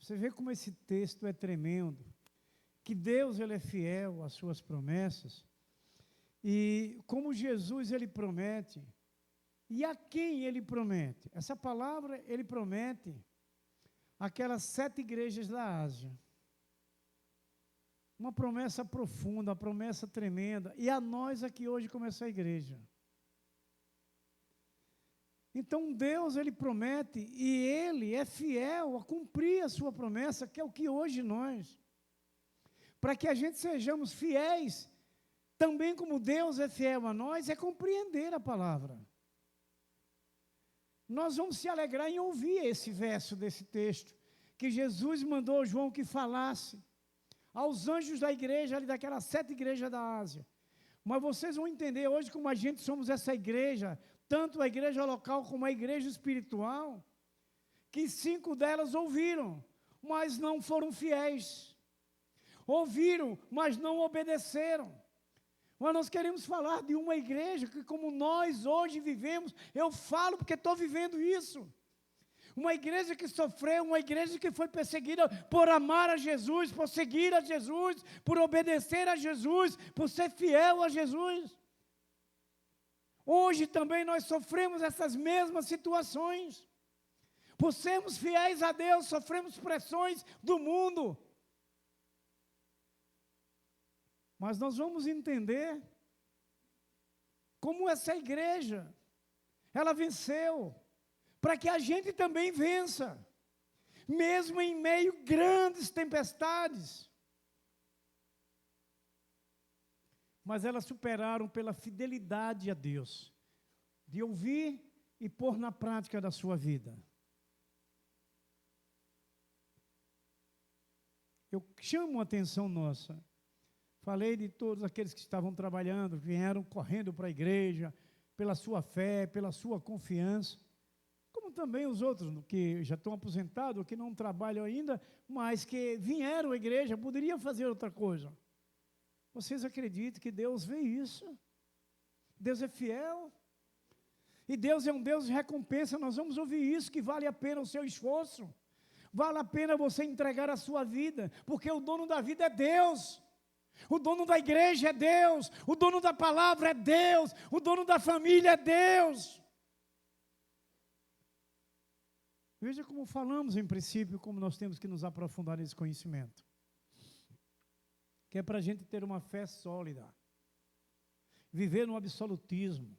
Você vê como esse texto é tremendo, que Deus ele é fiel às suas promessas, e como Jesus ele promete, e a quem ele promete? Essa palavra ele promete aquelas 7 igrejas da Ásia. Uma promessa profunda, uma promessa tremenda, e a nós aqui hoje como essa igreja. Então Deus ele promete, e Ele é fiel a cumprir a sua promessa, que é o que hoje nós. Para que a gente sejamos fiéis, também como Deus é fiel a nós, é compreender a palavra. Nós vamos se alegrar em ouvir esse verso desse texto, que Jesus mandou João que falasse aos anjos da igreja, ali daquelas 7 igrejas da Ásia. Mas vocês vão entender hoje como a gente somos essa igreja, tanto a igreja local como a igreja espiritual, que 5 delas ouviram, mas não foram fiéis. Ouviram, mas não obedeceram. Mas nós queremos falar de uma igreja que, como nós hoje vivemos, eu falo porque estou vivendo isso. Uma igreja que sofreu, uma igreja que foi perseguida por amar a Jesus, por seguir a Jesus, por obedecer a Jesus, por ser fiel a Jesus. Hoje também nós sofremos essas mesmas situações. Por sermos fiéis a Deus, sofremos pressões do mundo. Mas nós vamos entender como essa igreja, ela venceu, para que a gente também vença, mesmo em meio a grandes tempestades. Mas elas superaram pela fidelidade a Deus, de ouvir e pôr na prática da sua vida. Eu chamo a atenção nossa. Falei de todos aqueles que estavam trabalhando, vieram correndo para a igreja, pela sua fé, pela sua confiança, como também os outros que já estão aposentados, que não trabalham ainda, mas que vieram à igreja, poderiam fazer outra coisa. Vocês acreditam que Deus vê isso? Deus é fiel? E Deus é um Deus de recompensa, nós vamos ouvir isso, que vale a pena o seu esforço, vale a pena você entregar a sua vida, porque o dono da vida é Deus. O dono da igreja é Deus, o dono da palavra é Deus, o dono da família é Deus. Veja como falamos em princípio, como nós temos que nos aprofundar nesse conhecimento. Que é para a gente ter uma fé sólida, viver no absolutismo,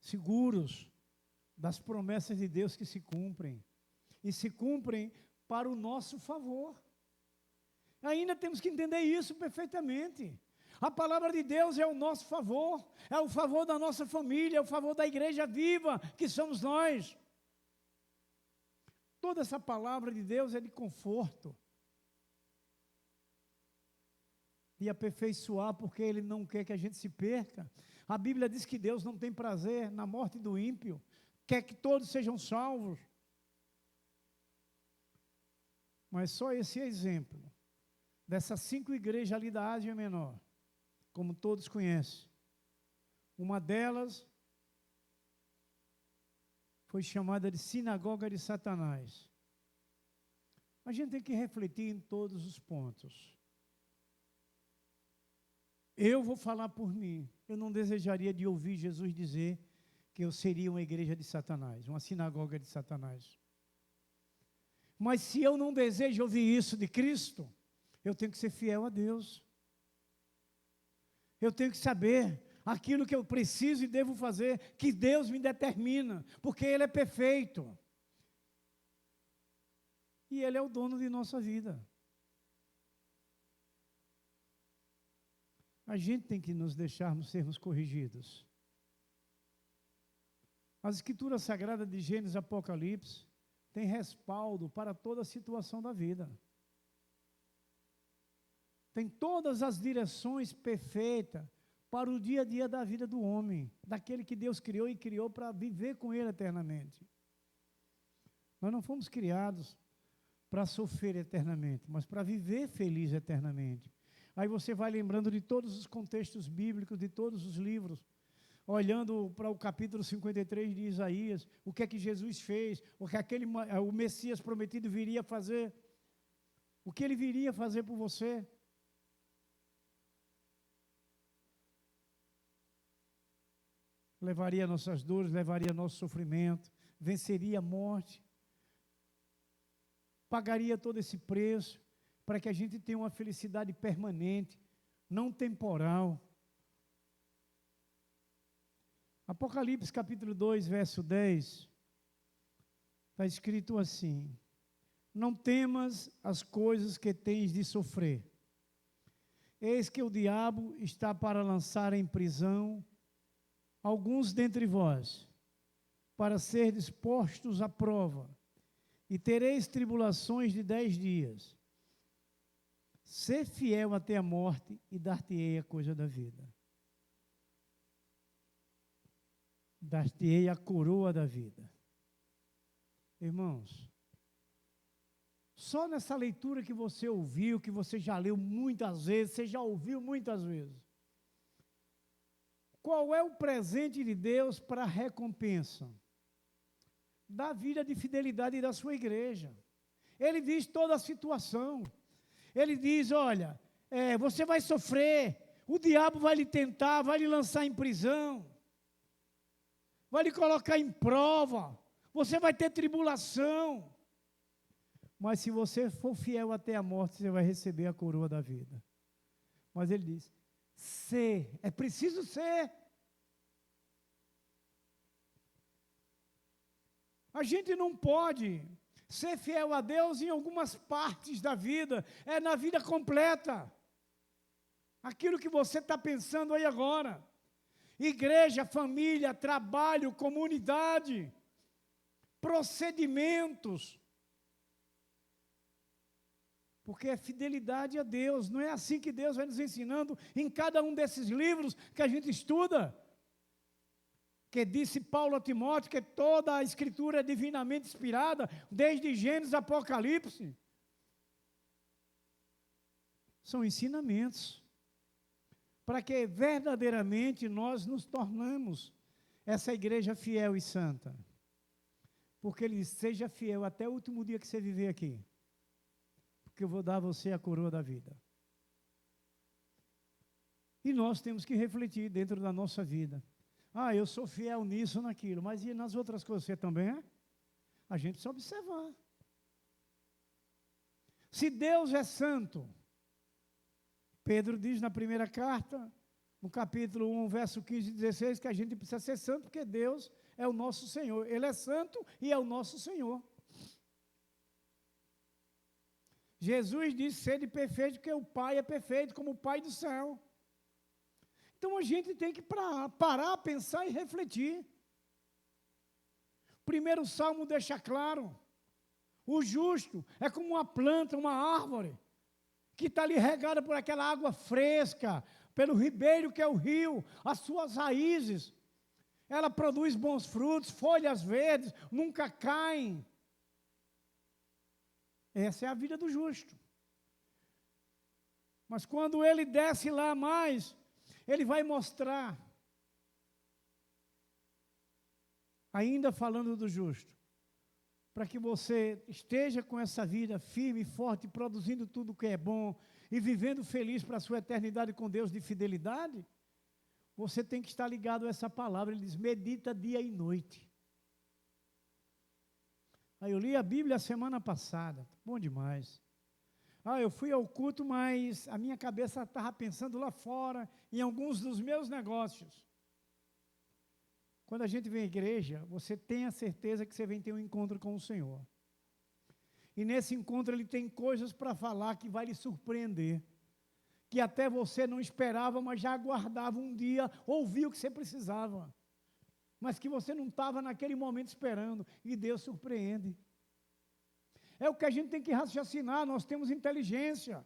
seguros das promessas de Deus que se cumprem, e se cumprem para o nosso favor. Ainda temos que entender isso perfeitamente. A palavra de Deus é o nosso favor, é o favor da nossa família, é o favor da igreja viva que somos nós. Toda essa palavra de Deus é de conforto, de aperfeiçoar, porque Ele não quer que a gente se perca. A Bíblia diz que Deus não tem prazer na morte do ímpio, quer que todos sejam salvos. Mas só esse exemplo dessas 5 igrejas ali da Ásia Menor, como todos conhecem, uma delas foi chamada de sinagoga de Satanás. A gente tem que refletir em todos os pontos. Eu vou falar por mim, eu não desejaria de ouvir Jesus dizer que eu seria uma igreja de Satanás, uma sinagoga de Satanás. Mas se eu não desejo ouvir isso de Cristo, eu tenho que ser fiel a Deus. Eu tenho que saber aquilo que eu preciso e devo fazer, que Deus me determina, porque Ele é perfeito. E Ele é o dono de nossa vida. A gente tem que nos deixarmos sermos corrigidos. As Escrituras Sagradas de Gênesis e Apocalipse têm respaldo para toda a situação da vida. Tem todas as direções perfeitas para o dia a dia da vida do homem, daquele que Deus criou e criou para viver com Ele eternamente. Nós não fomos criados para sofrer eternamente, mas para viver feliz eternamente. Aí você vai lembrando de todos os contextos bíblicos, de todos os livros, olhando para o capítulo 53 de Isaías, o que é que Jesus fez, o que o Messias prometido viria fazer, o que ele viria fazer por você. Levaria nossas dores, levaria nosso sofrimento, venceria a morte, pagaria todo esse preço para que a gente tenha uma felicidade permanente, não temporal. Apocalipse capítulo 2, verso 10, está escrito assim: não temas as coisas que tens de sofrer. Eis que o diabo está para lançar em prisão alguns dentre vós, para serdes postos à prova, e tereis tribulações de 10 dias. Sê fiel até a morte, e dar-te-ei a coisa da vida. Dar-te-ei a coroa da vida. Irmãos, só nessa leitura que você ouviu, que você já leu muitas vezes, você já ouviu muitas vezes, qual é o presente de Deus para a recompensa? Da vida de fidelidade da sua igreja. Ele diz toda a situação. Ele diz, olha, você vai sofrer, o diabo vai lhe tentar, vai lhe lançar em prisão, vai lhe colocar em prova, você vai ter tribulação. Mas se você for fiel até a morte, você vai receber a coroa da vida. Mas ele diz, é preciso ser. A gente não pode ser fiel a Deus em algumas partes da vida, é na vida completa. Aquilo que você está pensando aí agora. Igreja, família, trabalho, comunidade, procedimentos. Porque é fidelidade a Deus, não é assim que Deus vai nos ensinando em cada um desses livros que a gente estuda. Que disse Paulo a Timóteo que toda a Escritura é divinamente inspirada, desde Gênesis a Apocalipse. São ensinamentos para que verdadeiramente nós nos tornamos essa igreja fiel e santa. Porque ele diz, seja fiel até o último dia que você viver aqui. Porque eu vou dar a você a coroa da vida. E nós temos que refletir dentro da nossa vida. Eu sou fiel nisso, naquilo, mas e nas outras coisas você também é? A gente precisa observar. Se Deus é santo, Pedro diz na primeira carta, no capítulo 1, verso 15 e 16, que a gente precisa ser santo porque Deus é o nosso Senhor. Ele é santo e é o nosso Senhor. Jesus disse, sede perfeito, porque o Pai é perfeito, como o Pai do céu. Então a gente tem que parar, pensar e refletir. O primeiro salmo deixa claro, o justo é como uma planta, uma árvore, que está ali regada por aquela água fresca, pelo ribeiro que é o rio, as suas raízes, ela produz bons frutos, folhas verdes, nunca caem. Essa é a vida do justo. Mas quando ele desce lá mais, ele vai mostrar, ainda falando do justo, para que você esteja com essa vida firme, forte, produzindo tudo que é bom e vivendo feliz para a sua eternidade com Deus de fidelidade, você tem que estar ligado a essa palavra. Ele diz, medita dia e noite. Aí eu li a Bíblia a semana passada, bom demais. Eu fui ao culto, mas a minha cabeça estava pensando lá fora, em alguns dos meus negócios. Quando a gente vem à igreja, você tem a certeza que você vem ter um encontro com o Senhor. E nesse encontro ele tem coisas para falar que vai lhe surpreender. Que até você não esperava, mas já aguardava um dia, ouvir o que você precisava. Mas que você não estava naquele momento esperando. E Deus surpreende. É o que a gente tem que raciocinar, nós temos inteligência,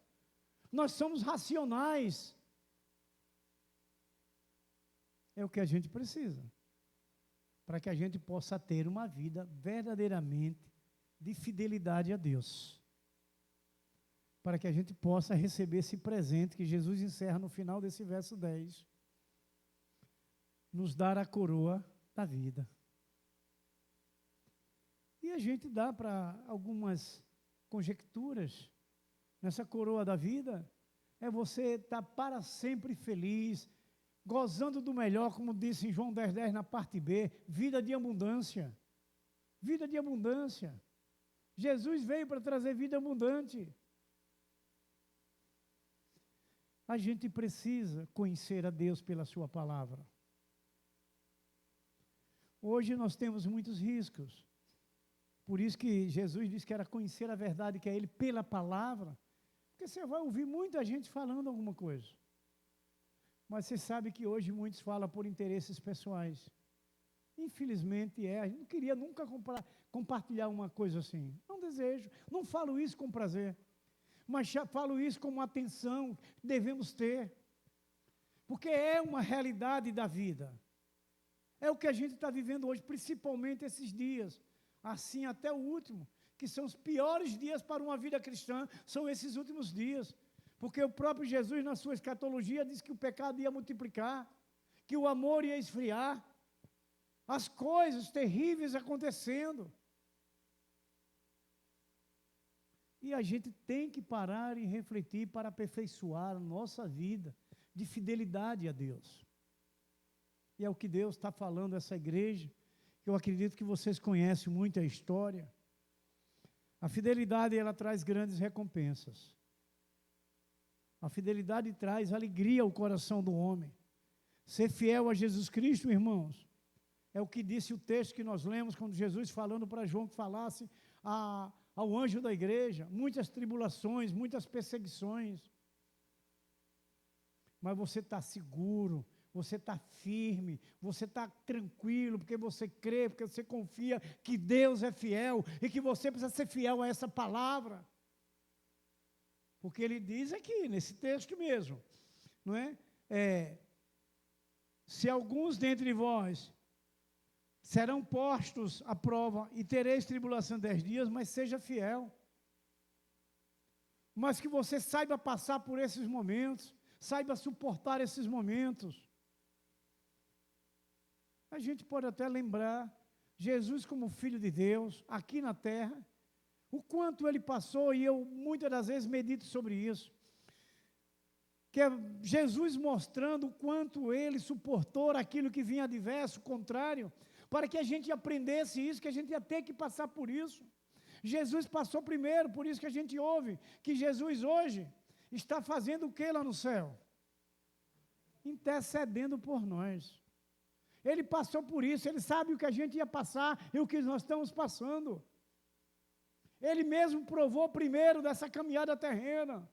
nós somos racionais. É o que a gente precisa, para que a gente possa ter uma vida verdadeiramente de fidelidade a Deus. Para que a gente possa receber esse presente que Jesus encerra no final desse verso 10. nos dar a coroa da vida. E a gente dá para algumas conjecturas. Nessa coroa da vida, é você estar para sempre feliz, gozando do melhor, como disse em João 10,10 na parte B, vida de abundância. Vida de abundância. Jesus veio para trazer vida abundante. A gente precisa conhecer a Deus pela sua palavra. Hoje nós temos muitos riscos. Por isso que Jesus disse que era conhecer a verdade, que é Ele pela palavra. Porque você vai ouvir muita gente falando alguma coisa. Mas você sabe que hoje muitos falam por interesses pessoais. Infelizmente a gente não queria nunca compartilhar uma coisa assim. Não desejo, não falo isso com prazer. Mas já falo isso como atenção que devemos ter. Porque é uma realidade da vida. É o que a gente está vivendo hoje, principalmente esses dias. Assim até o último, que são os piores dias para uma vida cristã, são esses últimos dias. Porque o próprio Jesus, na sua escatologia, disse que o pecado ia multiplicar, que o amor ia esfriar, as coisas terríveis acontecendo. E a gente tem que parar e refletir para aperfeiçoar a nossa vida de fidelidade a Deus. E é o que Deus está falando a essa igreja. Eu acredito que vocês conhecem muito a história. A fidelidade, ela traz grandes recompensas. A fidelidade traz alegria ao coração do homem. Ser fiel a Jesus Cristo, irmãos, é o que disse o texto que nós lemos, quando Jesus falando para João que falasse ao anjo da igreja, muitas tribulações, muitas perseguições. Mas você está seguro, você está firme, você está tranquilo, porque você crê, porque você confia que Deus é fiel e que você precisa ser fiel a essa palavra. Porque ele diz aqui, nesse texto mesmo, não é? Se alguns dentre vós serão postos à prova e tereis tribulação 10 dias, mas seja fiel. Mas que você saiba passar por esses momentos, saiba suportar esses momentos. A gente pode até lembrar Jesus como Filho de Deus, aqui na terra, o quanto ele passou, e eu muitas das vezes medito sobre isso, que é Jesus mostrando o quanto ele suportou aquilo que vinha adverso, contrário, para que a gente aprendesse isso, que a gente ia ter que passar por isso. Jesus passou primeiro, por isso que a gente ouve que Jesus hoje está fazendo o que lá no céu? Intercedendo por nós. Ele passou por isso, ele sabe o que a gente ia passar e o que nós estamos passando. Ele mesmo provou primeiro dessa caminhada terrena,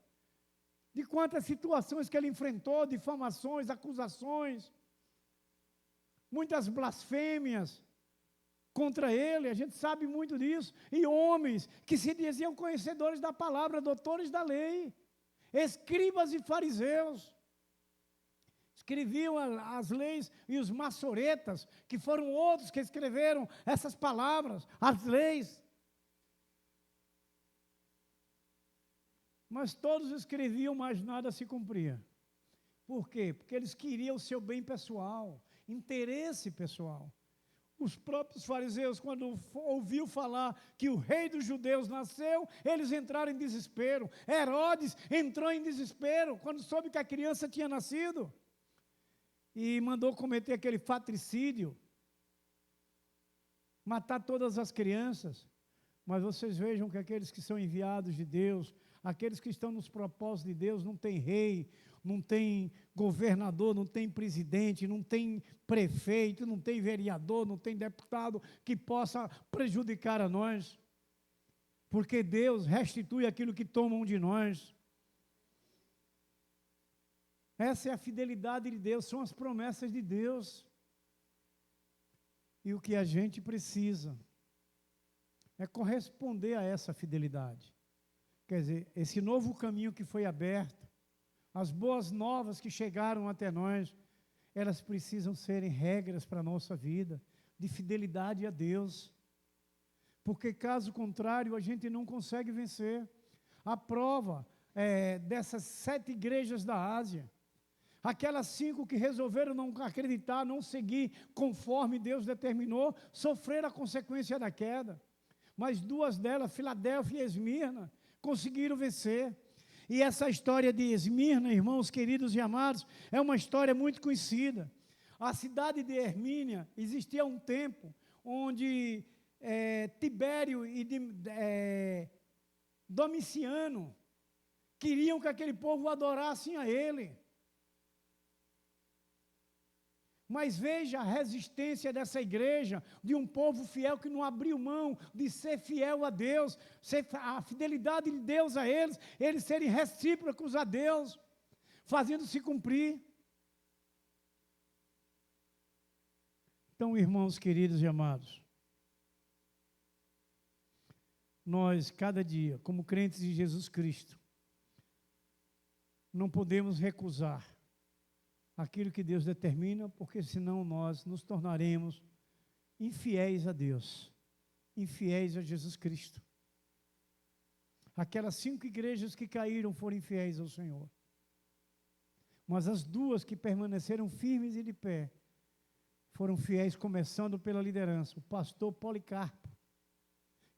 de quantas situações que ele enfrentou, difamações, acusações, muitas blasfêmias contra ele, a gente sabe muito disso, e homens que se diziam conhecedores da palavra, doutores da lei, escribas e fariseus, escreviam as leis, e os maçoretas, que foram outros que escreveram essas palavras, as leis. Mas todos escreviam, mas nada se cumpria. Por quê? Porque eles queriam o seu bem pessoal, interesse pessoal. Os próprios fariseus, quando ouviu falar que o rei dos judeus nasceu, eles entraram em desespero. Herodes entrou em desespero quando soube que a criança tinha nascido. E mandou cometer aquele fratricídio, matar todas as crianças. Mas vocês vejam que aqueles que são enviados de Deus, aqueles que estão nos propósitos de Deus, não tem rei, não tem governador, não tem presidente, não tem prefeito, não tem vereador, não tem deputado que possa prejudicar a nós. Porque Deus restitui aquilo que tomam de nós. Essa é a fidelidade de Deus, são as promessas de Deus. E o que a gente precisa é corresponder a essa fidelidade. Quer dizer, esse novo caminho que foi aberto, as boas novas que chegaram até nós, elas precisam serem regras para a nossa vida, de fidelidade a Deus. Porque caso contrário, a gente não consegue vencer. A prova dessas 7 igrejas da Ásia, Aquelas 5 que resolveram não acreditar, não seguir conforme Deus determinou, sofreram a consequência da queda. Mas 2 delas, Filadélfia e Esmirna, conseguiram vencer. E essa história de Esmirna, irmãos queridos e amados, é uma história muito conhecida. A cidade de Hermínia existia um tempo onde Tibério e Domiciano queriam que aquele povo adorasse a ele. Mas veja a resistência dessa igreja, de um povo fiel que não abriu mão de ser fiel a Deus, a fidelidade de Deus a eles serem recíprocos a Deus, fazendo-se cumprir. Então, irmãos queridos e amados, nós, cada dia, como crentes de Jesus Cristo, não podemos recusar aquilo que Deus determina, porque senão nós nos tornaremos infiéis a Deus, infiéis a Jesus Cristo. Aquelas 5 igrejas que caíram foram infiéis ao Senhor. Mas as 2 que permaneceram firmes e de pé, foram fiéis, começando pela liderança, o pastor Policarpo,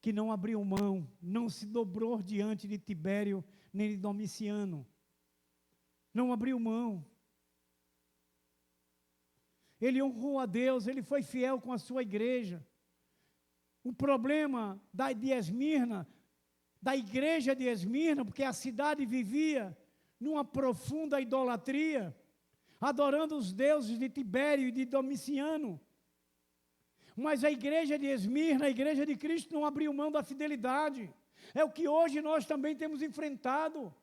que não abriu mão, não se dobrou diante de Tibério, nem de Domiciano. Não abriu mão. Ele honrou a Deus, ele foi fiel com a sua igreja. O problema de Esmirna, da igreja de Esmirna, porque a cidade vivia numa profunda idolatria, adorando os deuses de Tibério e de Domiciano. Mas a igreja de Esmirna, a igreja de Cristo, não abriu mão da fidelidade. É o que hoje nós também temos enfrentado.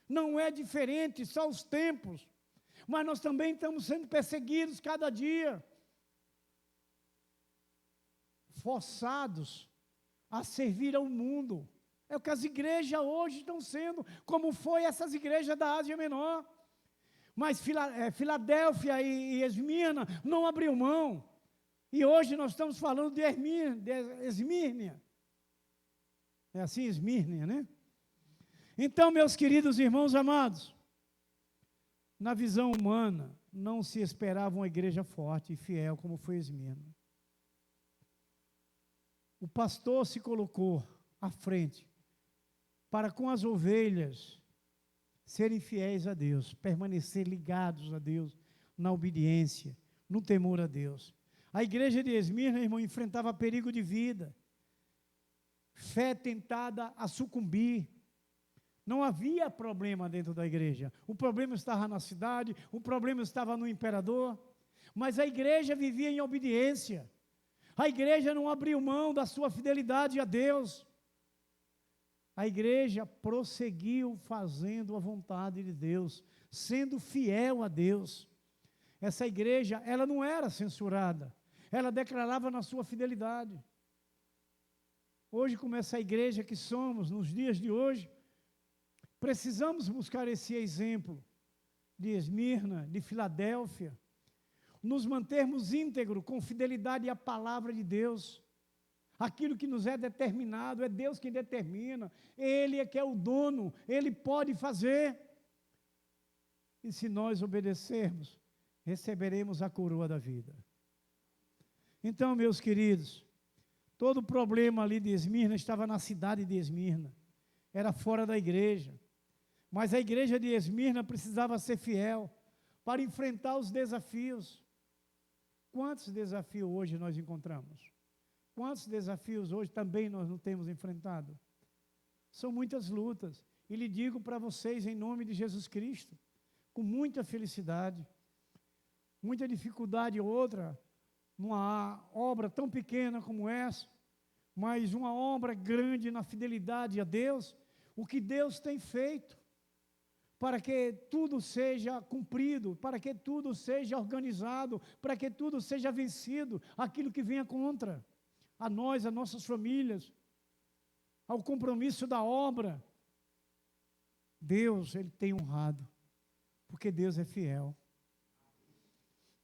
Não é diferente, só os tempos. Mas nós também estamos sendo perseguidos cada dia, forçados a servir ao mundo. É o que as igrejas hoje estão sendo, como foi essas igrejas da Ásia Menor. Mas Filadélfia e Esmirna não abriu mão. E hoje nós estamos falando de Esmirna. É assim, Esmirna, né? Então, meus queridos irmãos amados, na visão humana, não se esperava uma igreja forte e fiel como foi Esmirna. O pastor se colocou à frente para, com as ovelhas, serem fiéis a Deus, permanecer ligados a Deus, na obediência, no temor a Deus. A igreja de Esmirna, irmão, enfrentava perigo de vida, fé tentada a sucumbir. Não havia problema dentro da igreja. O problema estava na cidade, o problema estava no imperador, mas a igreja vivia em obediência. A igreja não abriu mão da sua fidelidade a Deus. A igreja prosseguiu fazendo a vontade de Deus, sendo fiel a Deus. Essa igreja, ela não era censurada, ela declarava na sua fidelidade. Hoje, como essa igreja que somos, nos dias de hoje, precisamos buscar esse exemplo de Esmirna, de Filadélfia, nos mantermos íntegros, com fidelidade à palavra de Deus. Aquilo que nos é determinado, é Deus quem determina, Ele é que é o dono, Ele pode fazer. E se nós obedecermos, receberemos a coroa da vida. Então, meus queridos, todo o problema ali de Esmirna estava na cidade de Esmirna, era fora da igreja. Mas a igreja de Esmirna precisava ser fiel para enfrentar os desafios. Quantos desafios hoje nós encontramos? Quantos desafios hoje também nós não temos enfrentado? São muitas lutas. E lhe digo para vocês, em nome de Jesus Cristo, com muita felicidade, muita dificuldade outra, numa obra tão pequena como essa, mas uma obra grande na fidelidade a Deus, o que Deus tem feito para que tudo seja cumprido, para que tudo seja organizado, para que tudo seja vencido, aquilo que venha contra a nós, a nossas famílias, ao compromisso da obra. Deus, Ele tem honrado, porque Deus é fiel.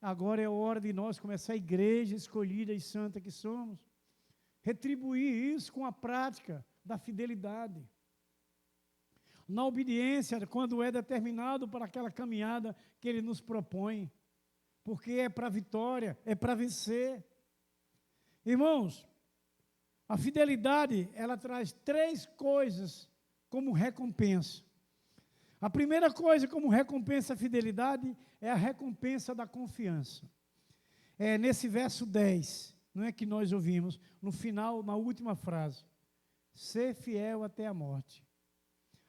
Agora é hora de nós, como essa igreja escolhida e santa que somos, retribuir isso com a prática da fidelidade. na obediência, quando é determinado para aquela caminhada que Ele nos propõe, porque é para a vitória, é para vencer. Irmãos, a fidelidade, ela traz 3 coisas como recompensa. A primeira coisa como recompensa à fidelidade é a recompensa da confiança. É nesse verso 10, não é que nós ouvimos, no final, na última frase, ser fiel até a morte.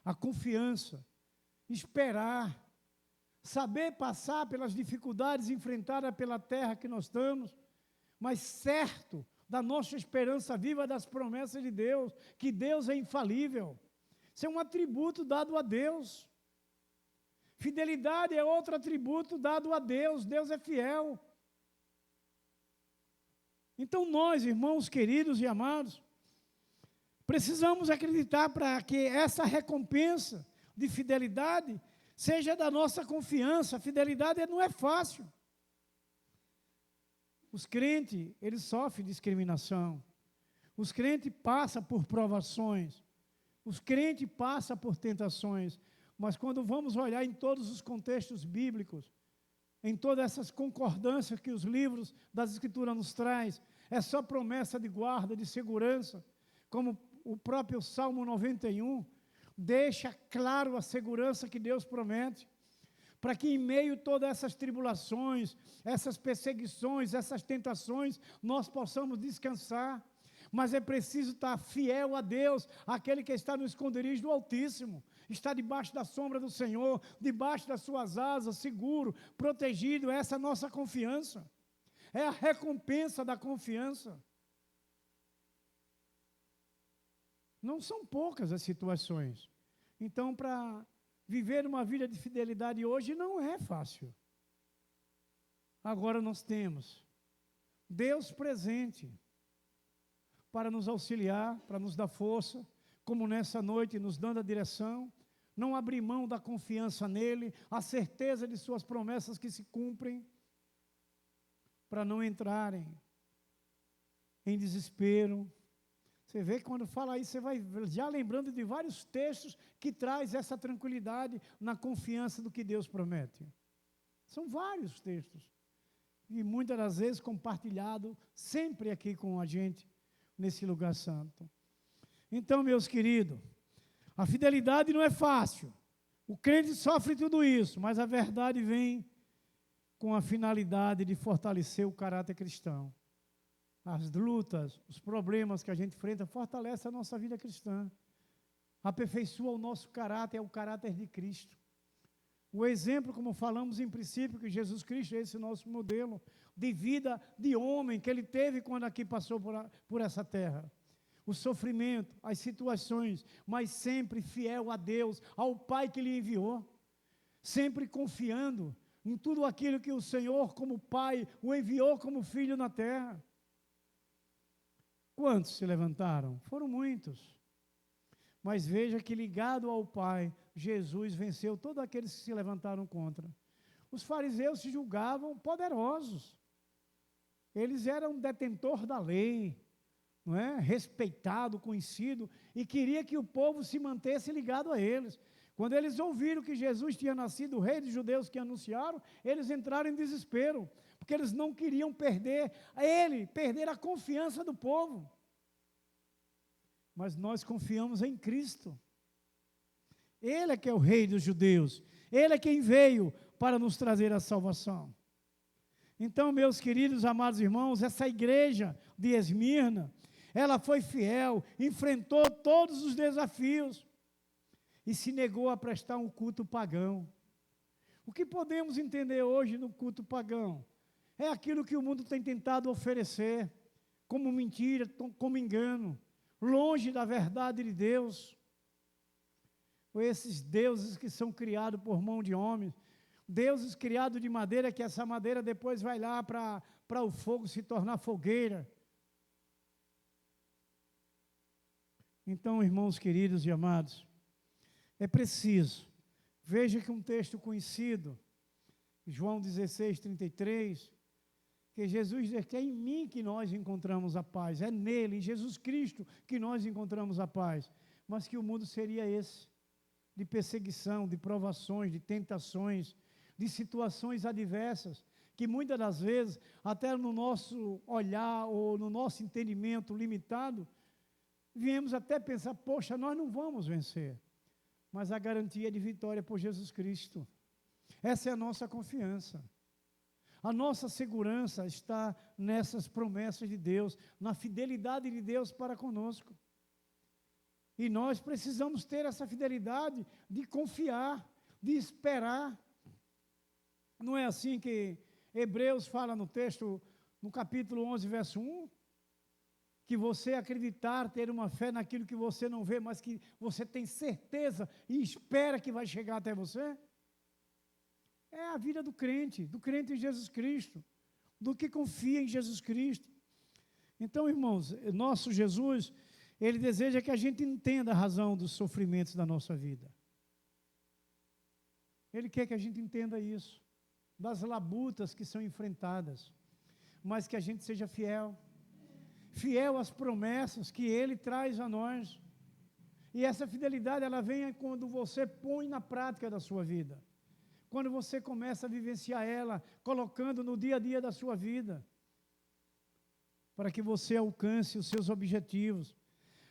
A confiança, esperar, saber passar pelas dificuldades enfrentadas pela terra que nós estamos, mas certo da nossa esperança viva das promessas de Deus, que Deus é infalível. Isso é um atributo dado a Deus. Fidelidade é outro atributo dado a Deus. Deus é fiel. Então nós, irmãos queridos e amados, precisamos acreditar para que essa recompensa de fidelidade seja da nossa confiança. A fidelidade não é fácil. Os crentes, eles sofrem discriminação. Os crentes passam por provações. Os crentes passam por tentações. Mas quando vamos olhar em todos os contextos bíblicos, em todas essas concordâncias que os livros das Escrituras nos traz, é só promessa de guarda, de segurança, como o próprio Salmo 91 deixa claro a segurança que Deus promete, para que em meio a todas essas tribulações, essas perseguições, essas tentações, nós possamos descansar. Mas é preciso estar fiel a Deus, aquele que está no esconderijo do Altíssimo, está debaixo da sombra do Senhor, debaixo das suas asas, seguro, protegido. Essa é a nossa confiança, é a recompensa da confiança. Não são poucas as situações. Então, para viver uma vida de fidelidade hoje não é fácil. Agora nós temos Deus presente para nos auxiliar, para nos dar força, como nessa noite, nos dando a direção, não abrir mão da confiança nele, a certeza de suas promessas que se cumprem, para não entrarem em desespero. Você vê que quando fala isso, você vai já lembrando de vários textos que traz essa tranquilidade na confiança do que Deus promete. São vários textos, e muitas das vezes compartilhado sempre aqui com a gente, nesse lugar santo. Então, meus queridos, a fidelidade não é fácil. O crente sofre tudo isso, mas a verdade vem com a finalidade de fortalecer o caráter cristão. As lutas, os problemas que a gente enfrenta, fortalece a nossa vida cristã. Aperfeiçoa o nosso caráter, é o caráter de Cristo. O exemplo, como falamos em princípio, que Jesus Cristo é esse nosso modelo de vida de homem que ele teve quando aqui passou por essa terra. O sofrimento, as situações, mas sempre fiel a Deus, ao Pai que lhe enviou. Sempre confiando em tudo aquilo que o Senhor, como Pai, o enviou como filho na terra. Quantos se levantaram? Foram muitos. Mas veja que ligado ao Pai, Jesus venceu todos aqueles que se levantaram contra. Os fariseus se julgavam poderosos. Eles eram detentor da lei, não é? Respeitado, conhecido, e queria que o povo se mantesse ligado a eles. Quando eles ouviram que Jesus tinha nascido, o rei dos judeus que anunciaram, eles entraram em desespero, porque eles não queriam perder a confiança do povo. Mas nós confiamos em Cristo. Ele é que é o rei dos judeus. Ele é quem veio para nos trazer a salvação. Então, meus queridos, amados irmãos, essa igreja de Esmirna, ela foi fiel, enfrentou todos os desafios e se negou a prestar um culto pagão. O que podemos entender hoje no culto pagão? É aquilo que o mundo tem tentado oferecer, como mentira, como engano, longe da verdade de Deus. Ou esses deuses que são criados por mão de homens, deuses criados de madeira, que essa madeira depois vai lá para o fogo se tornar fogueira. Então, irmãos queridos e amados, é preciso, veja que um texto conhecido, João 16, 33, que Jesus diz que é em mim que nós encontramos a paz, é nele, em Jesus Cristo, que nós encontramos a paz, mas que o mundo seria esse. de perseguição, de provações, de tentações, de situações adversas, que muitas das vezes, até no nosso olhar ou no nosso entendimento limitado, viemos até pensar, poxa, nós não vamos vencer. Mas a garantia de vitória é por Jesus Cristo. Essa é a nossa confiança. A nossa segurança está nessas promessas de Deus, na fidelidade de Deus para conosco. E nós precisamos ter essa fidelidade de confiar, de esperar. Não é assim que Hebreus fala no texto, no capítulo 11, verso 1? Que você acreditar, ter uma fé naquilo que você não vê, mas que você tem certeza e espera que vai chegar até você? É a vida do crente em Jesus Cristo, do que confia em Jesus Cristo. Então, irmãos, nosso Jesus, Ele deseja que a gente entenda a razão dos sofrimentos da nossa vida. Ele quer que a gente entenda isso, das labutas que são enfrentadas, mas que a gente seja fiel às promessas que Ele traz a nós. E essa fidelidade, ela vem quando você põe na prática da sua vida. Quando você começa a vivenciar ela, colocando no dia a dia da sua vida, para que você alcance os seus objetivos.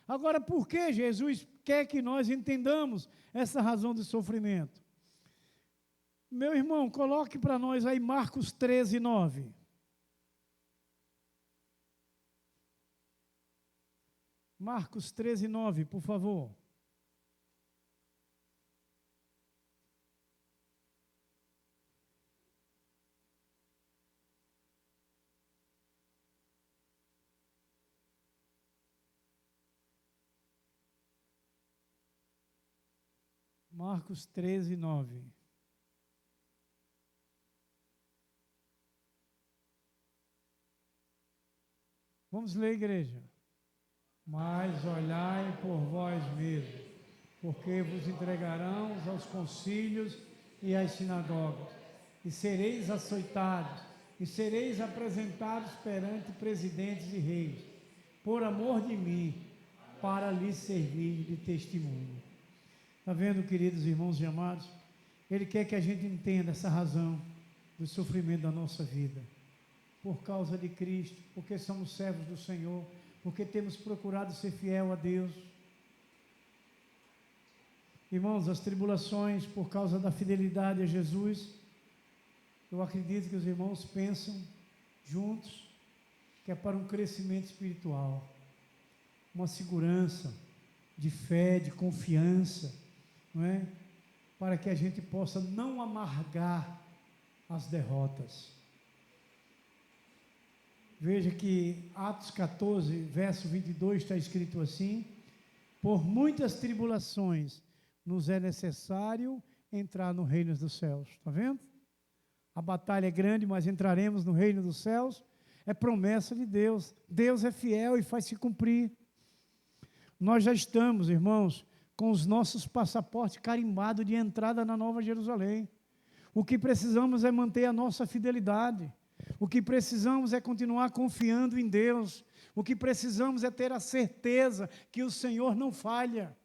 Agora, por que Jesus quer que nós entendamos essa razão do sofrimento? Meu irmão, coloque para nós aí Marcos 13, 9. Marcos 13, 9, por favor. Marcos 13, 9. Vamos ler, igreja. Mas olhai por vós mesmos, porque vos entregarão aos concílios e às sinagogas, e sereis açoitados, e sereis apresentados perante presidentes e reis, por amor de mim, para lhes servir de testemunho. Está vendo, queridos irmãos e amados? Ele quer que a gente entenda essa razão do sofrimento da nossa vida. Por causa de Cristo, porque somos servos do Senhor, porque temos procurado ser fiel a Deus. Irmãos, as tribulações por causa da fidelidade a Jesus, eu acredito que os irmãos pensam juntos que é para um crescimento espiritual, uma segurança de fé, de confiança, não é? Para que a gente possa não amargar as derrotas. Veja que Atos 14, verso 22 está escrito assim: por muitas tribulações nos é necessário entrar no reino dos céus. Está vendo? A batalha é grande, mas entraremos no reino dos céus. É promessa de Deus. Deus é fiel e faz se cumprir. Nós já estamos, irmãos, com os nossos passaportes carimbados de entrada na Nova Jerusalém. O que precisamos é manter a nossa fidelidade. O que precisamos é continuar confiando em Deus. O que precisamos é ter a certeza que o Senhor não falha.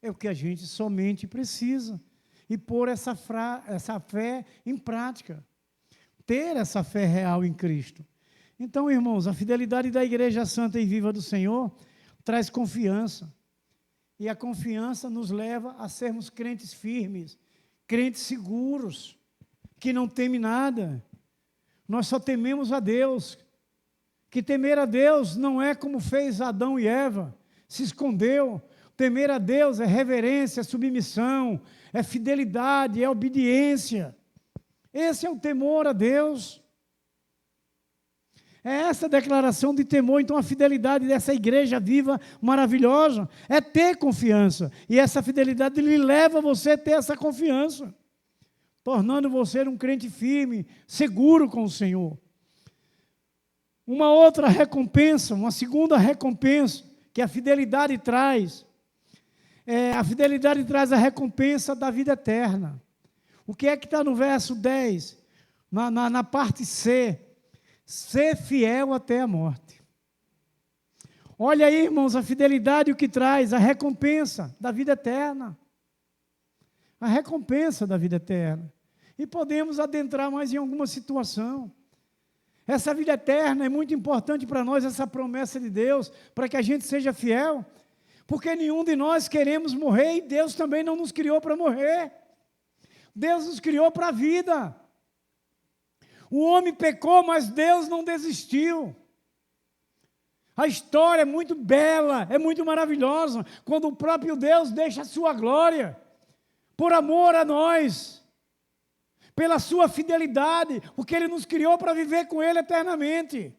É o que a gente somente precisa. E pôr essa fé em prática. Ter essa fé real em Cristo. Então, irmãos, a fidelidade da Igreja Santa e Viva do Senhor traz confiança. E a confiança nos leva a sermos crentes firmes, crentes seguros, que não temem nada. Nós só tememos a Deus. Que temer a Deus não é como fez Adão e Eva, se escondeu. Temer a Deus é reverência, é submissão, é fidelidade, é obediência. Esse é o temor a Deus. É essa declaração de temor. Então a fidelidade dessa igreja viva, maravilhosa, é ter confiança. E essa fidelidade lhe leva você a ter essa confiança, tornando você um crente firme, seguro com o Senhor. Uma outra recompensa, uma segunda recompensa que a fidelidade traz, a fidelidade traz a recompensa da vida eterna. O que é que está no verso 10? Na parte C, ser fiel até a morte. Olha aí, irmãos, a fidelidade o que traz, a recompensa da vida eterna. a recompensa da vida eterna. E podemos adentrar mais em alguma situação. Essa vida eterna é muito importante para nós, essa promessa de Deus, para que a gente seja fiel, porque nenhum de nós queremos morrer e Deus também não nos criou para morrer. Deus nos criou para a vida. O homem pecou, mas Deus não desistiu. A história é muito bela, é muito maravilhosa, quando o próprio Deus deixa a sua glória, por amor a nós, pela sua fidelidade, porque Ele nos criou para viver com Ele eternamente.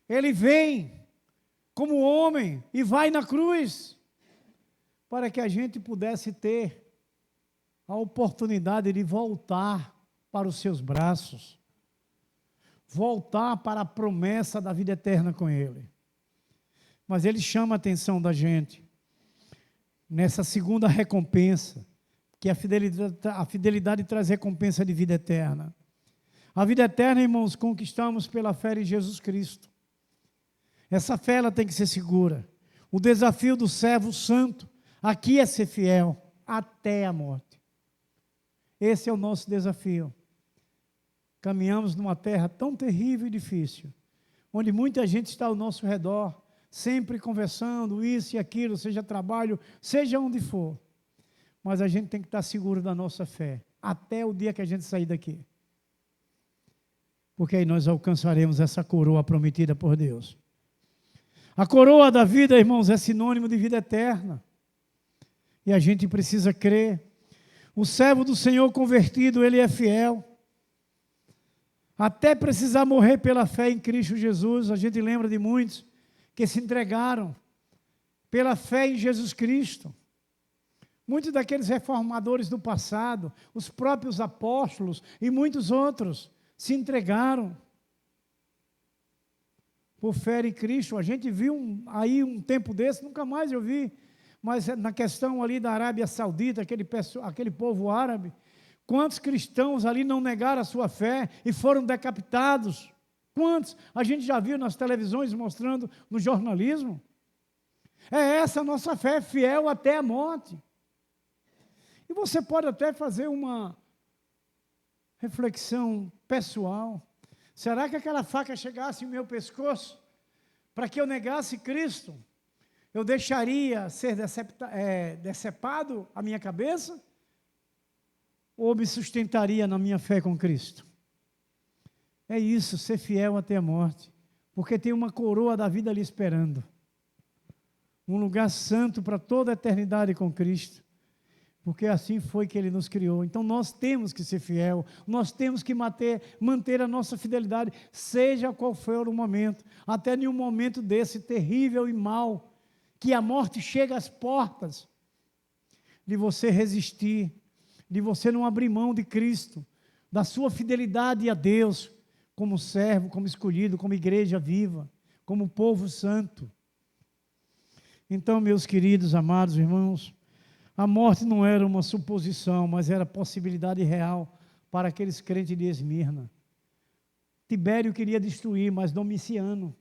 Ele vem como homem e vai na cruz, para que a gente pudesse ter a oportunidade de voltar para os seus braços, voltar para a promessa da vida eterna com Ele. Mas Ele chama a atenção da gente nessa segunda recompensa, que a fidelidade traz recompensa de vida eterna. A vida eterna, irmãos, conquistamos pela fé em Jesus Cristo. Essa fé ela tem que ser segura. O desafio do servo santo aqui é ser fiel até a morte. Esse é o nosso desafio. Caminhamos numa terra tão terrível e difícil, onde muita gente está ao nosso redor, sempre conversando, isso e aquilo, seja trabalho, seja onde for. Mas a gente tem que estar seguro da nossa fé, até o dia que a gente sair daqui. Porque aí nós alcançaremos essa coroa prometida por Deus. A coroa da vida, irmãos, é sinônimo de vida eterna. E a gente precisa crer. O servo do Senhor convertido, ele é fiel. Até precisar morrer pela fé em Cristo Jesus. A gente lembra de muitos que se entregaram pela fé em Jesus Cristo. Muitos daqueles reformadores do passado, os próprios apóstolos e muitos outros se entregaram por fé em Cristo. A gente viu aí um tempo desse, nunca mais eu vi, mas na questão ali da Arábia Saudita, aquele povo árabe, quantos cristãos ali não negaram a sua fé e foram decapitados? Quantos? A gente já viu nas televisões mostrando no jornalismo. É essa a nossa fé, fiel até a morte. E você pode até fazer uma reflexão pessoal. Será que aquela faca chegasse no meu pescoço para que eu negasse Cristo? Eu deixaria ser decepado a minha cabeça? Ou me sustentaria na minha fé com Cristo? É isso, ser fiel até a morte. Porque tem uma coroa da vida ali esperando. Um lugar santo para toda a eternidade com Cristo. Porque assim foi que Ele nos criou. Então nós temos que ser fiel, nós temos que manter a nossa fidelidade, seja qual for o momento, até em um momento desse terrível e mau, que a morte chega às portas, de você resistir, de você não abrir mão de Cristo, da sua fidelidade a Deus, como servo, como escolhido, como igreja viva, como povo santo. Então, meus queridos, amados irmãos, a morte não era uma suposição, mas era possibilidade real para aqueles crentes de Esmirna. Tibério queria destruir, mas Domiciano,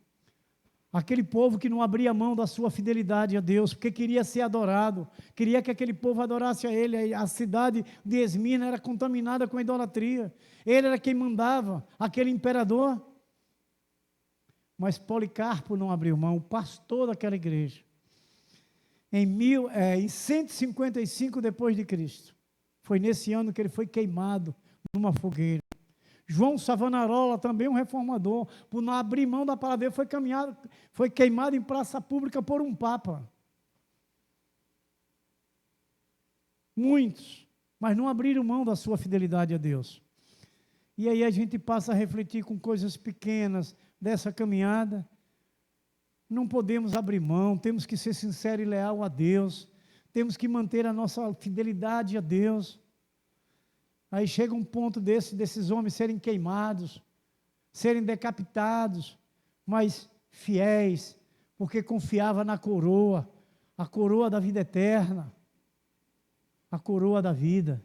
aquele povo que não abria mão da sua fidelidade a Deus, porque queria ser adorado, queria que aquele povo adorasse a Ele. A cidade de Esmirna era contaminada com a idolatria. Ele era quem mandava, aquele imperador. Mas Policarpo não abriu mão, o pastor daquela igreja. Em 155 depois de Cristo, foi nesse ano que ele foi queimado numa fogueira. João Savonarola, também um reformador, por não abrir mão da palavra dele, foi queimado em praça pública por um papa. Muitos, mas não abriram mão da sua fidelidade a Deus. E aí a gente passa a refletir com coisas pequenas dessa caminhada. Não podemos abrir mão, temos que ser sinceros e leal a Deus, temos que manter a nossa fidelidade a Deus. Aí chega um ponto desses homens serem queimados, serem decapitados, mas fiéis, porque confiava na coroa, a coroa da vida eterna, a coroa da vida.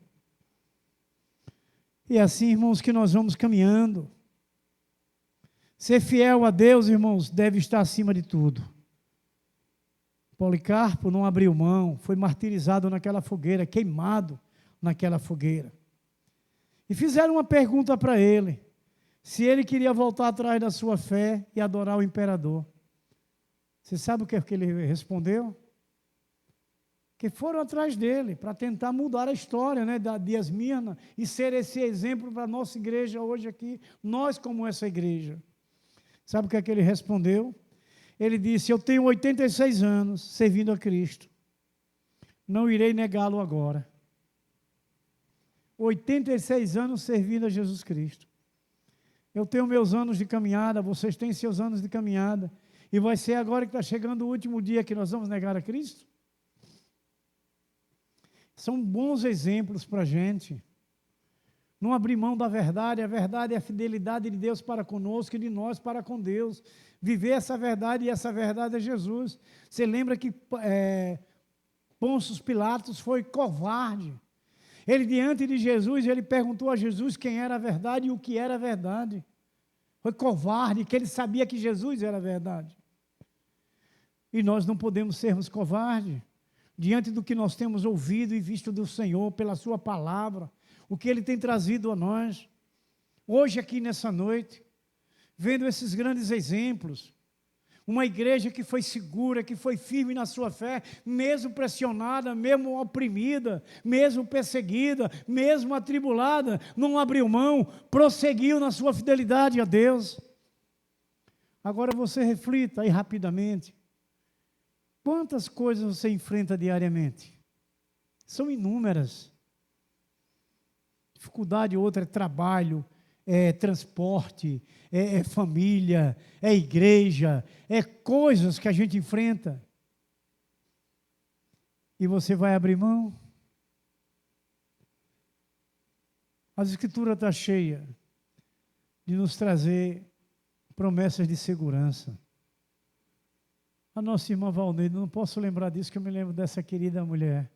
E é assim, irmãos, que nós vamos caminhando. Ser fiel a Deus, irmãos, deve estar acima de tudo. Policarpo não abriu mão, foi martirizado naquela fogueira, queimado naquela fogueira. E fizeram uma pergunta para ele, se ele queria voltar atrás da sua fé e adorar o imperador. Você sabe o que ele respondeu? Que foram atrás dele para tentar mudar a história, né, de Esmirna e ser esse exemplo para a nossa igreja hoje aqui, nós como essa igreja. Sabe o que ele respondeu? Ele disse, eu tenho 86 anos servindo a Cristo, não irei negá-lo agora. 86 anos servindo a Jesus Cristo. Eu tenho meus anos de caminhada, vocês têm seus anos de caminhada, e vai ser agora que está chegando o último dia que nós vamos negar a Cristo? São bons exemplos para a gente. Não abrir mão da verdade, a verdade é a fidelidade de Deus para conosco e de nós para com Deus. Viver essa verdade, e essa verdade é Jesus. Você lembra que Pôncio Pilatos foi covarde. Ele, diante de Jesus, ele perguntou a Jesus quem era a verdade e o que era a verdade. Foi covarde, que ele sabia que Jesus era a verdade. E nós não podemos sermos covardes. Diante do que nós temos ouvido e visto do Senhor, pela sua palavra, o que Ele tem trazido a nós. Hoje aqui nessa noite, vendo esses grandes exemplos, uma igreja que foi segura, que foi firme na sua fé, mesmo pressionada, mesmo oprimida, mesmo perseguida, mesmo atribulada, não abriu mão, prosseguiu na sua fidelidade a Deus. Agora você reflita aí rapidamente. Quantas coisas você enfrenta diariamente? São inúmeras. Dificuldade outra é trabalho, é transporte, é família, é igreja, é coisas que a gente enfrenta. E você vai abrir mão? A Escritura está cheia de nos trazer promessas de segurança. A nossa irmã Valneida, não posso lembrar disso, que eu me lembro dessa querida mulher.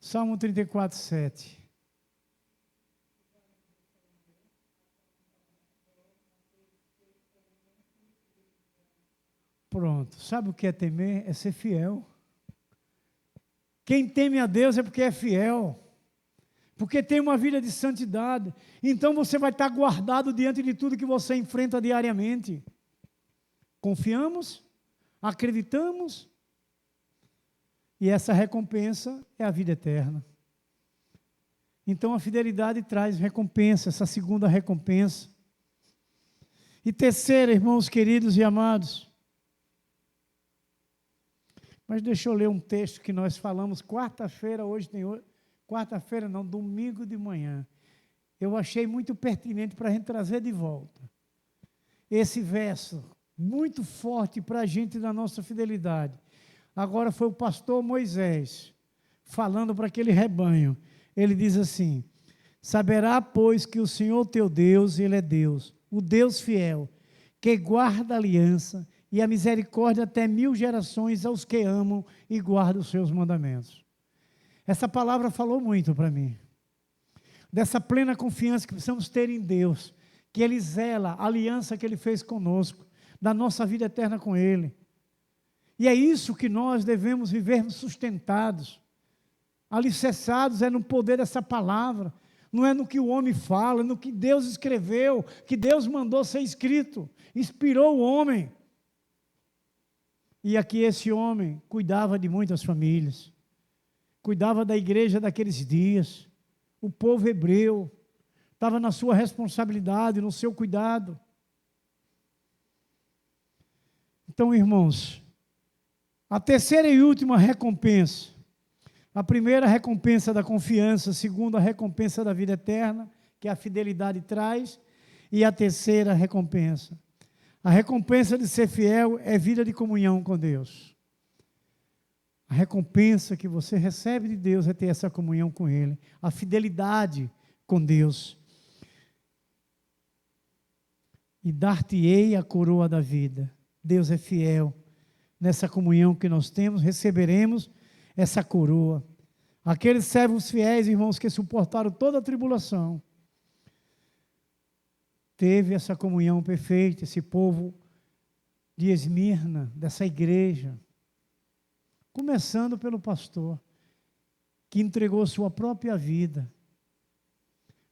Salmo 34, 7. Pronto. Sabe o que é temer? É ser fiel. Quem teme a Deus é porque é fiel. Porque tem uma vida de santidade. Então você vai estar guardado diante de tudo que você enfrenta diariamente. Confiamos? Acreditamos, e essa recompensa é a vida eterna. Então a fidelidade traz recompensa, essa segunda recompensa. E terceira, irmãos queridos e amados, mas deixa eu ler um texto que nós falamos quarta-feira, quarta-feira não, domingo de manhã. Eu achei muito pertinente para a gente trazer de volta. Esse verso, muito forte para a gente da nossa fidelidade. Agora foi o pastor Moisés, falando para aquele rebanho. Ele diz assim, saberá, pois, que o Senhor teu Deus, Ele é Deus, o Deus fiel, que guarda a aliança e a misericórdia até 1000 gerações aos que amam e guardam os seus mandamentos. Essa palavra falou muito para mim. Dessa plena confiança que precisamos ter em Deus, que Ele zela a aliança que Ele fez conosco, da nossa vida eterna com Ele. E é isso que nós devemos vivermos sustentados, alicerçados, é no poder dessa palavra, não é no que o homem fala, é no que Deus escreveu, que Deus mandou ser escrito, inspirou o homem. E aqui esse homem cuidava de muitas famílias, cuidava da igreja daqueles dias, o povo hebreu, estava na sua responsabilidade, no seu cuidado. Então, irmãos, a terceira e última recompensa, a primeira recompensa da confiança, a segunda recompensa da vida eterna, que a fidelidade traz, e a terceira recompensa. A recompensa de ser fiel é vida de comunhão com Deus. A recompensa que você recebe de Deus é ter essa comunhão com Ele, a fidelidade com Deus. E dar-te-ei a coroa da vida. Deus é fiel. Nessa comunhão que nós temos, receberemos essa coroa. Aqueles servos fiéis, irmãos, que suportaram toda a tribulação, teve essa comunhão perfeita, esse povo de Esmirna, dessa igreja. começando pelo pastor, que entregou sua própria vida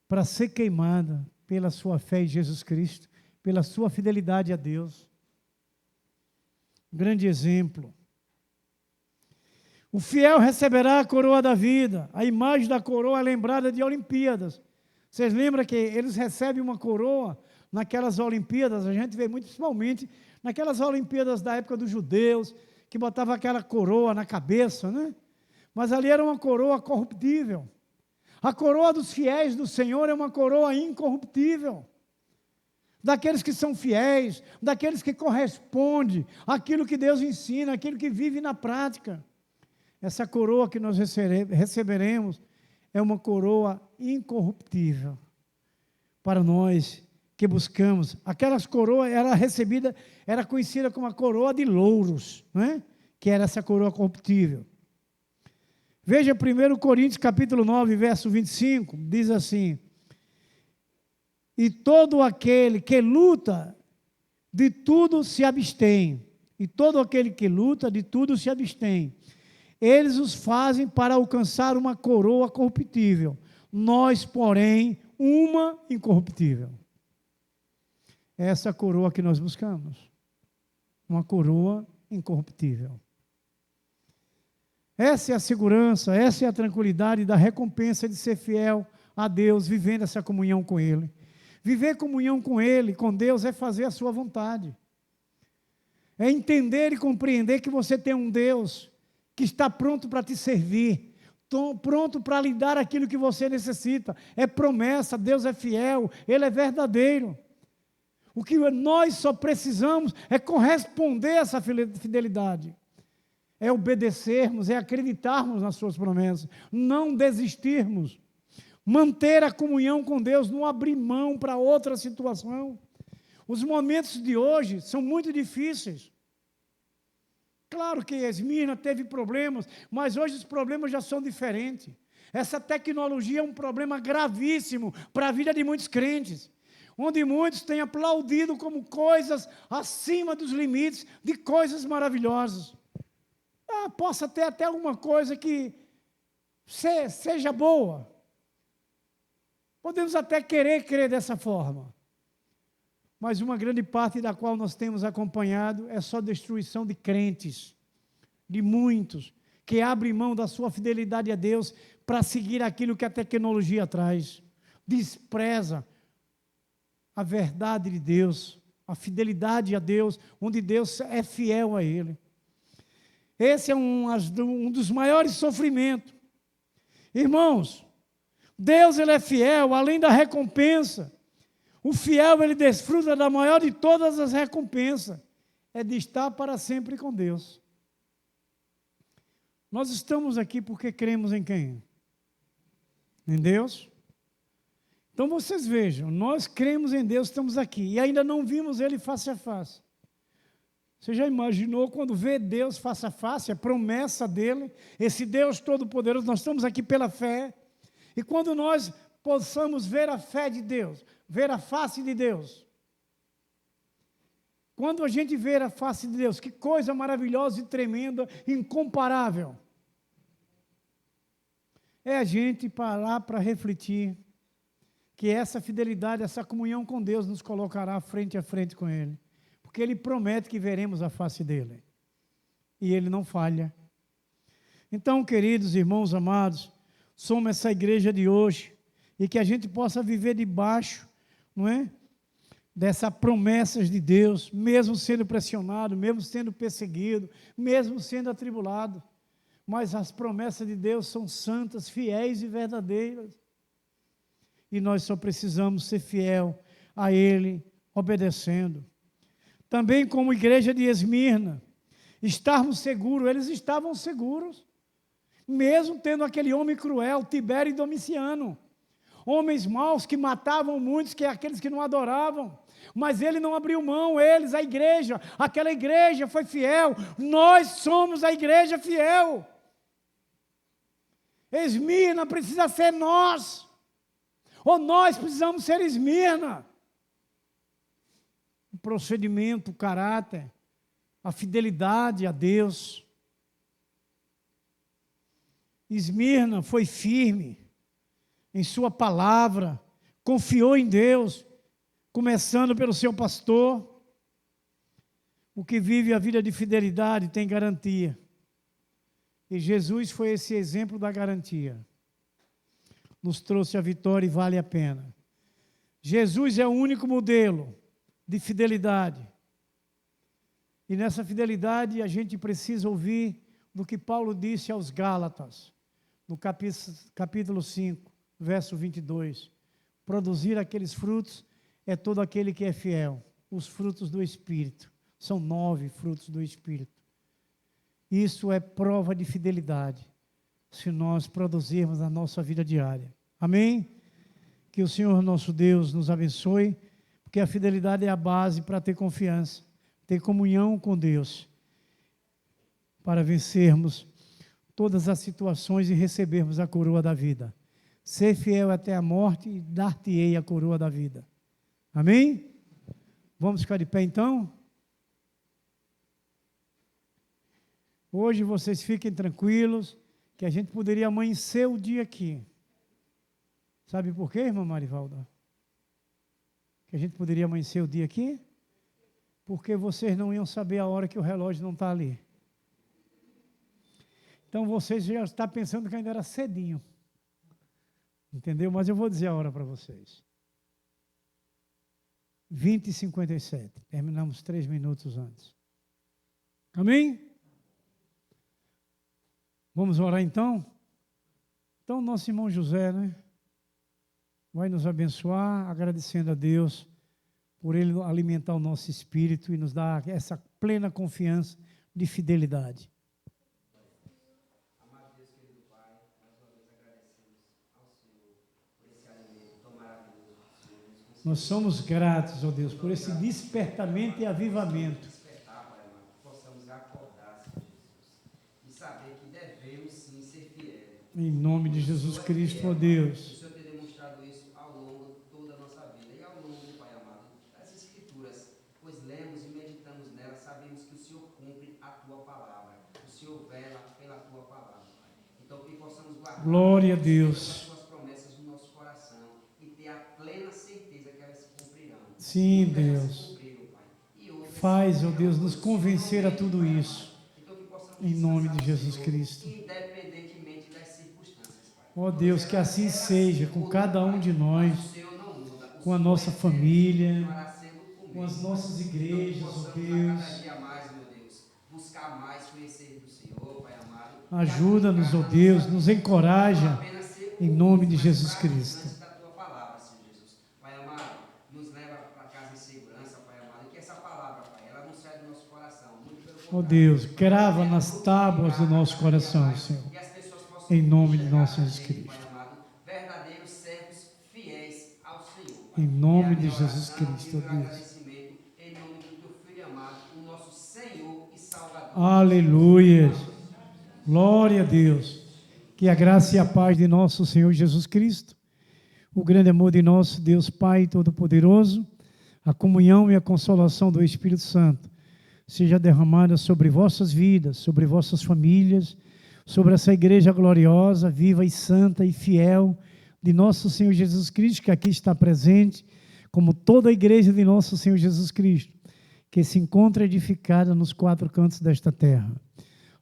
para ser queimada pela sua fé em Jesus Cristo, pela sua fidelidade a Deus. Grande exemplo. O fiel receberá a coroa da vida. A imagem da coroa é lembrada de Olimpíadas. Vocês lembram que eles recebem uma coroa naquelas Olimpíadas? A gente vê muito, principalmente naquelas Olimpíadas da época dos judeus, que botava aquela coroa na cabeça, né? Mas ali era uma coroa corruptível. A coroa dos fiéis do Senhor é uma coroa incorruptível. Daqueles que são fiéis, daqueles que correspondem àquilo que Deus ensina, aquilo que vive na prática. Essa coroa que nós receberemos é uma coroa incorruptível para nós que buscamos. Aquelas coroas era conhecida como a coroa de louros, não é? Que era essa coroa corruptível. Veja 1 Coríntios capítulo 9, verso 25, diz assim: e todo aquele que luta, de tudo se abstém. E todo aquele que luta, de tudo se abstém. Eles os fazem para alcançar uma coroa corruptível. Nós, porém, uma incorruptível. Essa coroa que nós buscamos. Uma coroa incorruptível. Essa é a segurança, essa é a tranquilidade da recompensa de ser fiel a Deus, vivendo essa comunhão com Ele. Viver comunhão com Ele, com Deus, é fazer a sua vontade. É entender e compreender que você tem um Deus que está pronto para te servir, pronto para lhe dar aquilo que você necessita. É promessa, Deus é fiel, Ele é verdadeiro. O que nós só precisamos é corresponder a essa fidelidade. É obedecermos, é acreditarmos nas suas promessas, não desistirmos. Manter a comunhão com Deus, não abrir mão para outra situação. Os momentos de hoje são muito difíceis. Claro que Esmirna teve problemas, mas hoje os problemas já são diferentes. Essa tecnologia é um problema gravíssimo para a vida de muitos crentes, onde muitos têm aplaudido como coisas acima dos limites de coisas maravilhosas. Possa ter até alguma coisa que seja boa. Podemos até querer crer dessa forma. Mas uma grande parte da qual nós temos acompanhado é só destruição de crentes, de muitos, que abrem mão da sua fidelidade a Deus para seguir aquilo que a tecnologia traz. Despreza a verdade de Deus, a fidelidade a Deus, onde Deus é fiel a Ele. Esse é um dos maiores sofrimentos. Irmãos, Deus ele é fiel, além da recompensa. O fiel, ele desfruta da maior de todas as recompensas, é de estar para sempre com Deus. Nós estamos aqui porque cremos em quem? Em Deus? Então vocês vejam, nós cremos em Deus, estamos aqui, e ainda não vimos Ele face a face. Você já imaginou quando vê Deus face a face, a promessa dEle, esse Deus todo-poderoso, nós estamos aqui pela fé, e quando nós possamos ver a fé de Deus, ver a face de Deus. Quando a gente vê a face de Deus, que coisa maravilhosa e tremenda, incomparável. É a gente parar para refletir que essa fidelidade, essa comunhão com Deus nos colocará frente a frente com Ele. Porque Ele promete que veremos a face dEle. E Ele não falha. Então, queridos irmãos amados, somos essa igreja de hoje, e que a gente possa viver debaixo, não é? Dessas promessas de Deus, mesmo sendo pressionado, mesmo sendo perseguido, mesmo sendo atribulado. Mas as promessas de Deus são santas, fiéis e verdadeiras. E nós só precisamos ser fiel a Ele, obedecendo. Também como igreja de Esmirna, estarmos seguros, eles estavam seguros, mesmo tendo aquele homem cruel, Tibério e Domiciano. Homens maus que matavam muitos, que é aqueles que não adoravam. Mas ele não abriu mão, eles, a igreja, aquela igreja foi fiel. Nós somos a igreja fiel. Esmirna precisa ser nós. Ou nós precisamos ser Esmirna. O procedimento, o caráter, a fidelidade a Deus. Esmirna foi firme em sua palavra, confiou em Deus, começando pelo seu pastor. O que vive a vida de fidelidade tem garantia. E Jesus foi esse exemplo da garantia. Nos trouxe a vitória e vale a pena. Jesus é o único modelo de fidelidade. E nessa fidelidade a gente precisa ouvir do que Paulo disse aos Gálatas, no capítulo 5, verso 22. Produzir aqueles frutos é todo aquele que é fiel. Os frutos do Espírito. São 9 frutos do Espírito. Isso é prova de fidelidade, se nós produzirmos na nossa vida diária. Amém? Que o Senhor nosso Deus nos abençoe, porque a fidelidade é a base para ter confiança, ter comunhão com Deus, para vencermos todas as situações e recebermos a coroa da vida. Ser fiel até a morte e dar-te-ei a coroa da vida. Amém? Vamos ficar de pé então? Hoje vocês fiquem tranquilos, que a gente poderia amanhecer o dia aqui. Sabe por quê, irmã Marivalda? Que a gente poderia amanhecer o dia aqui? Porque vocês não iam saber a hora que o relógio não está ali. Então vocês já estão pensando que ainda era cedinho. Entendeu? Mas eu vou dizer a hora para vocês. 20h57. Terminamos 3 minutos antes. Amém? Vamos orar então? Então, nosso irmão José, né? Vai nos abençoar, agradecendo a Deus por Ele alimentar o nosso espírito e nos dar essa plena confiança de fidelidade. Amado Deus, querido Pai, mais uma vez agradecemos ao Senhor por esse alimento tão maravilhoso que o Senhor nos concedeu. Nós somos gratos, ó Deus, por esse despertamento e avivamento. Despertar, Pai amado, que possamos acordar, Senhor Jesus, e saber que devemos sim ser fiéis. Em nome de Jesus Cristo, ó Deus. O Senhor tem demonstrado isso ao longo de toda a nossa vida e ao longo, Pai amado, das Escrituras, pois lemos e meditamos nelas, sabemos que o Senhor cumpre a Tua palavra, o Senhor vela pela Tua palavra, Pai. Então que possamos guardar Glória a Deus. as Tuas promessas no nosso coração e ter a plena certeza que elas se cumprirão. Sim, Porque elas Deus. se cumpriram, Pai. E outras Faz, ó se Deus, cumprirão nos quando o convencer a Senhor tudo vem, Pai isso. amado. Então que possamos Em nome de descansar no Jesus Senhor, Cristo. independentemente das circunstâncias, Pai. Ó Deus, que assim seja com cada um de nós, Mas o Senhor não muda. O com a Senhor nossa é eterno, família, continuará sendo o com as mesmo. nossas Então, igrejas, que ó possamos a Deus. cada dia mais, meu Deus, buscar mais conhecer do Senhor, Pai amado. Ajuda-nos, ó Deus, nos encoraja, em nome de Jesus Cristo. Da tua palavra, Senhor Jesus. Pai amado, nos leva para casa em segurança, Pai amado. E que essa palavra, Pai, ela não sai do nosso coração. Muito pelo Ó contrário. Deus, crava nas tábuas do nosso coração, Senhor. E as pessoas possam Em nome de enxergar nosso na Jesus gente, Cristo. Pai amado, verdadeiros servos fiéis ao Senhor, Pai. Em nome É a de minha Jesus oração Cristo, e ó meu Deus. agradecimento em nome do teu Filho amado, o nosso Senhor e Salvador. Aleluia. Glória a Deus. Que a graça e a paz de nosso Senhor Jesus Cristo, o grande amor de nosso Deus Pai Todo-Poderoso, a comunhão e a consolação do Espírito Santo seja derramada sobre vossas vidas, sobre vossas famílias, sobre essa igreja gloriosa, viva e santa e fiel de nosso Senhor Jesus Cristo, que aqui está presente, como toda a igreja de nosso Senhor Jesus Cristo, que se encontra edificada nos 4 cantos desta terra.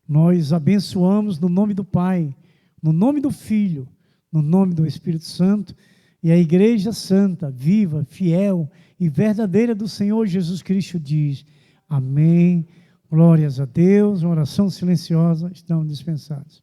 Nós abençoamos no nome do Pai, no nome do Filho, no nome do Espírito Santo, e a igreja santa, viva, fiel e verdadeira do Senhor Jesus Cristo diz: amém, glórias a Deus, uma oração silenciosa, estão dispensados.